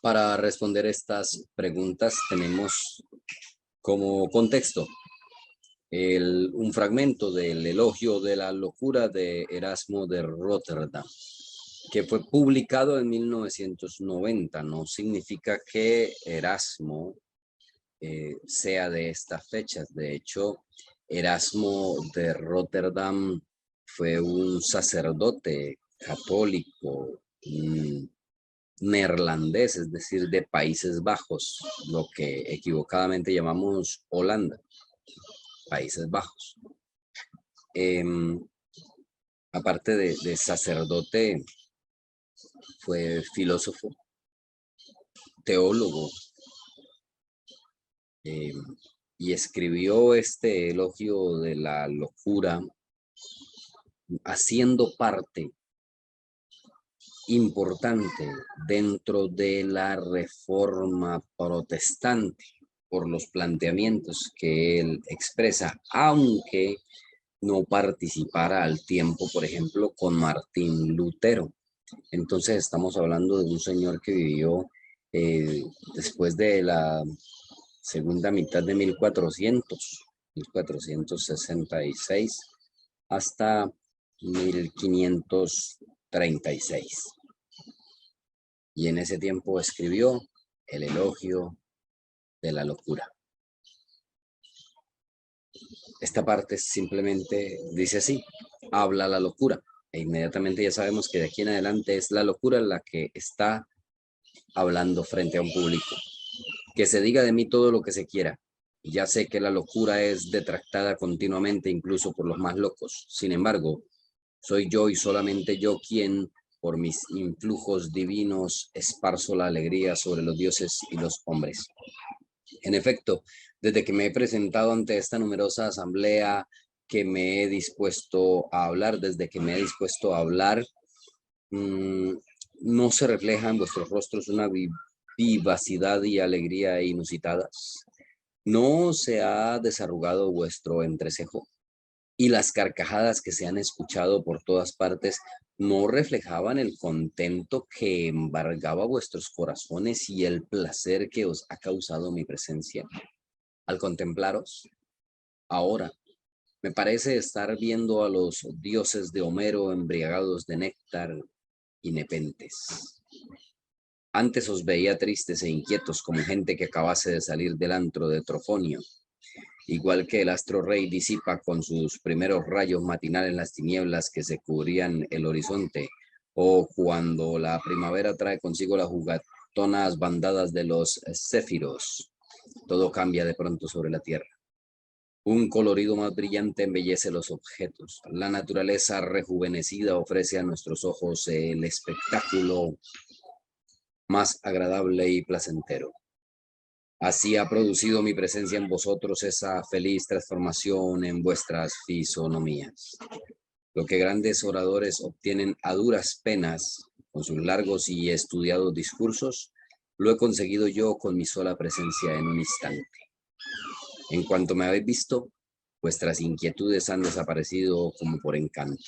Para responder estas preguntas tenemos como contexto un fragmento del Elogio de la Locura de Erasmo de Rotterdam, que fue publicado en 1990. No significa que Erasmo sea de estas fechas. De hecho, Erasmo de Rotterdam fue un sacerdote católico neerlandés, es decir, de Países Bajos, lo que equivocadamente llamamos Holanda, Países Bajos. Aparte de sacerdote, fue filósofo, teólogo, y escribió este Elogio de la Locura haciendo parte importante dentro de la Reforma Protestante por los planteamientos que él expresa, aunque no participara al tiempo, por ejemplo, con Martín Lutero. Entonces estamos hablando de un señor que vivió después de la segunda mitad de 1466 hasta 1536. Y en ese tiempo escribió el Elogio de la Locura. Esta parte simplemente dice así: habla la locura. E inmediatamente ya sabemos que de aquí en adelante es la locura la que está hablando frente a un público. Que se diga de mí todo lo que se quiera. Ya sé que la locura es detractada continuamente, incluso por los más locos. Sin embargo, soy yo y solamente yo quien, por mis influjos divinos, esparzo la alegría sobre los dioses y los hombres. En efecto, desde que me he presentado ante esta numerosa asamblea, que me he dispuesto a hablar, desde que me he dispuesto a hablar, no se refleja en vuestros rostros una vivacidad y alegría inusitadas. No se ha desarrugado vuestro entrecejo, y las carcajadas que se han escuchado por todas partes no reflejaban el contento que embargaba vuestros corazones y el placer que os ha causado mi presencia. Al contemplaros, ahora, me parece estar viendo a los dioses de Homero embriagados de néctar y nepentes. Antes os veía tristes e inquietos como gente que acabase de salir del antro de Trofonio. Igual que el astro rey disipa con sus primeros rayos matinales las tinieblas que se cubrían el horizonte, o cuando la primavera trae consigo las jugatonas bandadas de los céfiros, todo cambia de pronto sobre la tierra. Un colorido más brillante embellece los objetos. La naturaleza rejuvenecida ofrece a nuestros ojos el espectáculo más agradable y placentero. Así ha producido mi presencia en vosotros esa feliz transformación en vuestras fisonomías. Lo que grandes oradores obtienen a duras penas con sus largos y estudiados discursos, lo he conseguido yo con mi sola presencia en un instante. En cuanto me habéis visto, vuestras inquietudes han desaparecido como por encanto.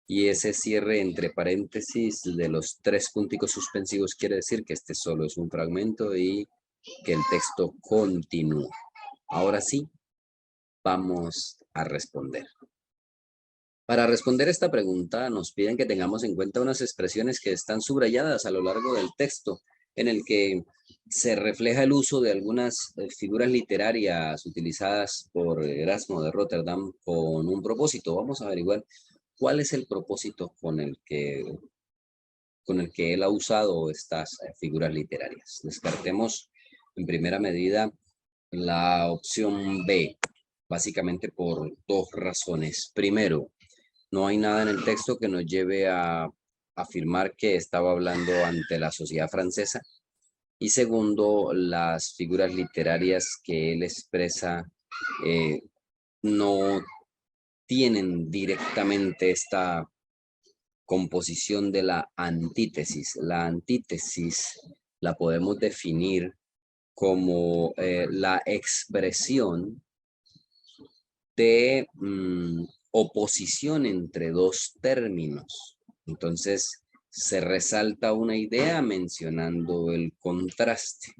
Y ese cierre entre paréntesis de los 3 punticos suspensivos quiere decir que este solo es un fragmento y que el texto continúa. Ahora sí, vamos a responder. Para responder esta pregunta, nos piden que tengamos en cuenta unas expresiones que están subrayadas a lo largo del texto, en el que se refleja el uso de algunas figuras literarias utilizadas por Erasmo de Rotterdam con un propósito. Vamos a averiguar cuál es el propósito con el que él ha usado estas figuras literarias. Descartemos en primera medida la opción B, básicamente por 2 razones. Primero, no hay nada en el texto que nos lleve a afirmar que estaba hablando ante la sociedad francesa. Y segundo, las figuras literarias que él expresa no tienen directamente esta composición de la antítesis. La antítesis la podemos definir como la expresión de oposición entre 2 términos. Entonces, se resalta una idea mencionando el contraste.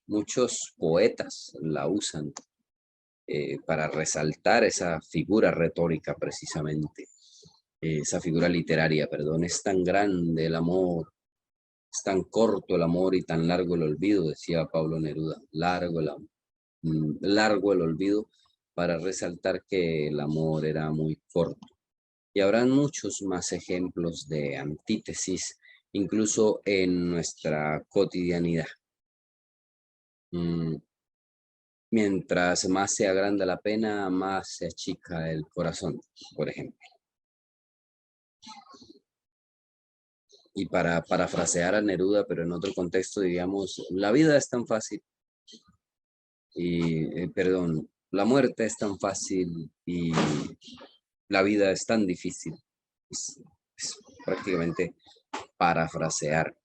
Muchos poetas la usan para resaltar esa figura retórica precisamente. Esa figura literaria, perdón. Es tan grande el amor, es tan corto el amor y tan largo el olvido, decía Pablo Neruda. Largo el olvido, para resaltar que el amor era muy corto. Y habrán muchos más ejemplos de antítesis, incluso en nuestra cotidianidad. Mientras más se agranda la pena, más se achica el corazón, por ejemplo. Y para parafrasear a Neruda, pero en otro contexto, diríamos, la vida es tan fácil, perdón, la muerte es tan fácil y la vida es tan difícil. Es prácticamente parafrasear.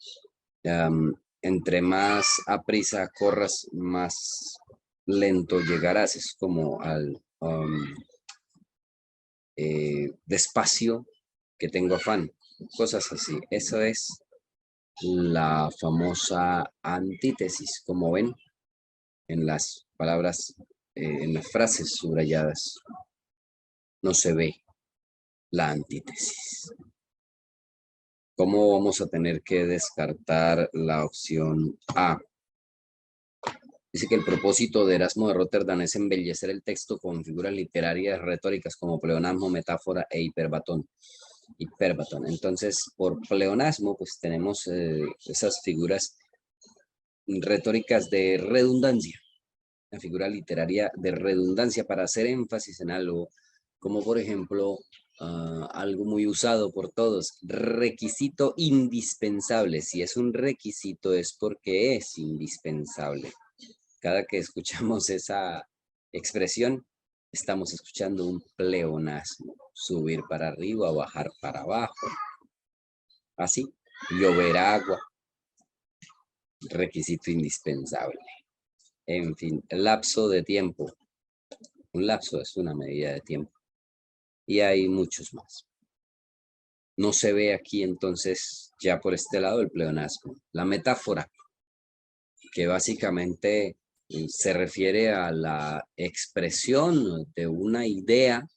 Entre más aprisa corras, más lento llegarás. Es como al despacio que tengo afán. Cosas así. Eso es la famosa antítesis, como ven en las palabras, en las frases subrayadas. No se ve la antítesis. ¿Cómo vamos a tener que descartar la opción A? Dice que el propósito de Erasmo de Rotterdam es embellecer el texto con figuras literarias retóricas como pleonasmo, metáfora e hiperbatón. Entonces, por pleonasmo, pues tenemos esas figuras retóricas de redundancia. La figura literaria de redundancia para hacer énfasis en algo, como por ejemplo, algo muy usado por todos, requisito indispensable. Si es un requisito es porque es indispensable. Cada que escuchamos esa expresión, estamos escuchando un pleonasmo, subir para arriba, bajar para abajo. Así, llover agua, requisito indispensable. En fin, lapso de tiempo. Un lapso es una medida de tiempo. Y hay muchos más. No se ve aquí entonces ya por este lado el pleonasmo. La metáfora, que básicamente se refiere a la expresión de una idea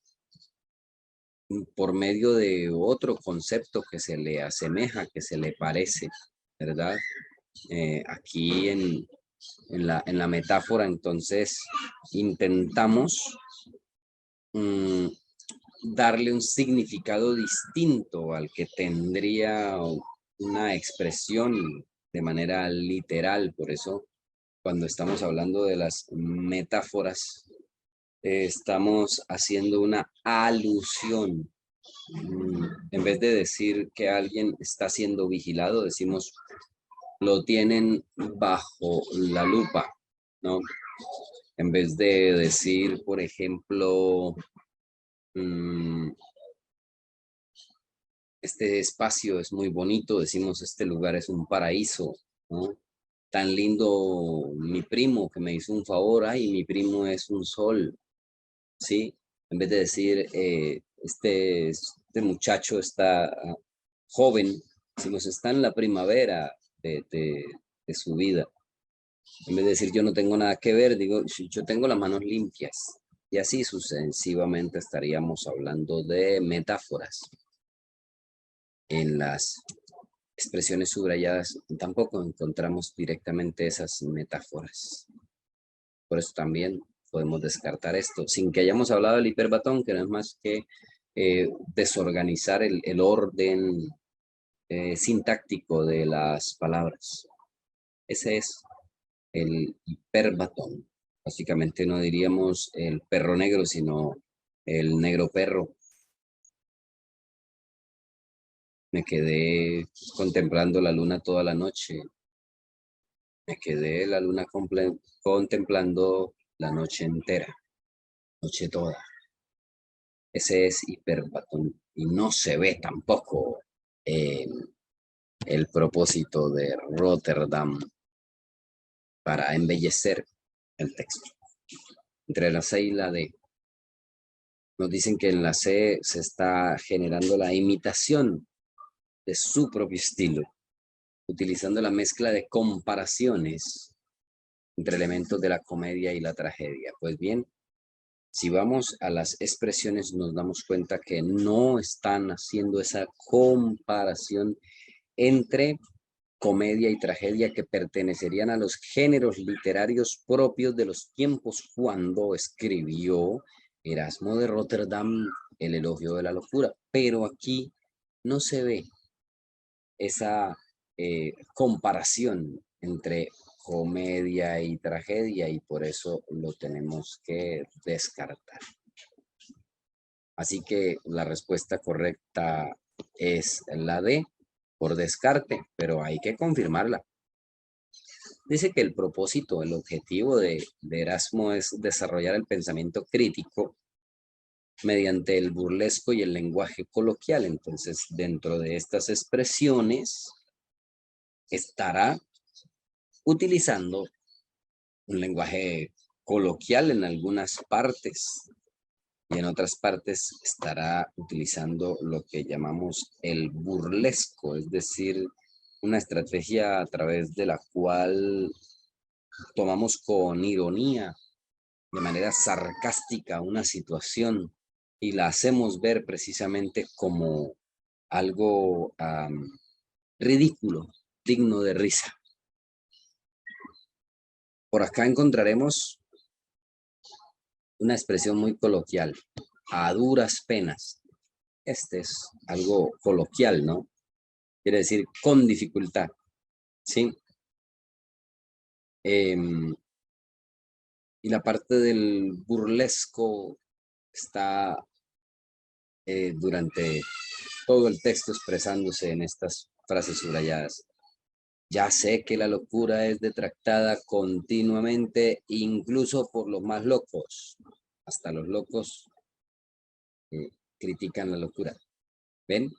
por medio de otro concepto que se le asemeja, que se le parece, ¿verdad? Aquí en la metáfora, entonces, intentamos darle un significado distinto al que tendría una expresión de manera literal. Por eso, cuando estamos hablando de las metáforas, estamos haciendo una alusión. En vez de decir que alguien está siendo vigilado, decimos lo tienen bajo la lupa, ¿no? En vez de decir, por ejemplo, este espacio es muy bonito, decimos este lugar es un paraíso, ¿no? Tan lindo mi primo que me hizo un favor, ay, mi primo es un sol, ¿sí? En vez de decir, este muchacho está joven, decimos, está en la primavera de su vida. En vez de decir, yo no tengo nada que ver, digo, yo tengo las manos limpias. Y así sucesivamente estaríamos hablando de metáforas. En las expresiones subrayadas tampoco encontramos directamente esas metáforas. Por eso también podemos descartar esto, sin que hayamos hablado del hiperbatón, que no es más que desorganizar el orden sintáctico de las palabras. Ese es el hiperbatón. Básicamente no diríamos el perro negro, sino el negro perro. Me quedé contemplando la luna toda la noche. Me quedé la luna contemplando la noche entera, noche toda. Ese es hiperbatón y no se ve tampoco el propósito de Rotterdam para embellecer el texto. Entre la C y la D, nos dicen que en la C se está generando la imitación de su propio estilo, utilizando la mezcla de comparaciones entre elementos de la comedia y la tragedia. Pues bien, si vamos a las expresiones, nos damos cuenta que no están haciendo esa comparación entre comedia y tragedia que pertenecerían a los géneros literarios propios de los tiempos cuando escribió Erasmo de Rotterdam el elogio de la locura. Pero aquí no se ve esa comparación entre comedia y tragedia y por eso lo tenemos que descartar. Así que la respuesta correcta es la D, por descarte, pero hay que confirmarla. Dice que el propósito, el objetivo de Erasmo es desarrollar el pensamiento crítico mediante el burlesco y el lenguaje coloquial. Entonces, dentro de estas expresiones estará utilizando un lenguaje coloquial en algunas partes y en otras partes estará utilizando lo que llamamos el burlesco, es decir, una estrategia a través de la cual tomamos con ironía, de manera sarcástica, una situación y la hacemos ver precisamente como algo ridículo, digno de risa. Por acá encontraremos una expresión muy coloquial, a duras penas. Este es algo coloquial, ¿no? Quiere decir con dificultad, ¿sí? Y la parte del burlesco está durante todo el texto expresándose en estas frases subrayadas. Ya sé que la locura es detractada continuamente, incluso por los más locos. Hasta los locos critican la locura. ¿Ven?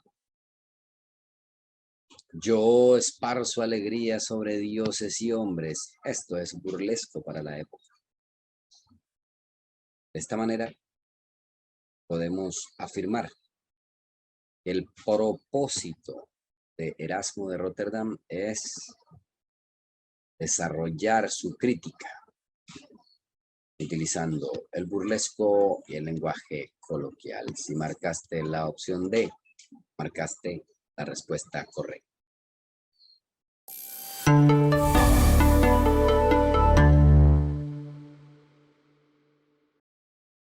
Yo esparzo alegría sobre dioses y hombres. Esto es burlesco para la época. De esta manera, podemos afirmar que el propósito de Erasmo de Rotterdam es desarrollar su crítica utilizando el burlesco y el lenguaje coloquial. Si marcaste la opción D, marcaste la respuesta correcta.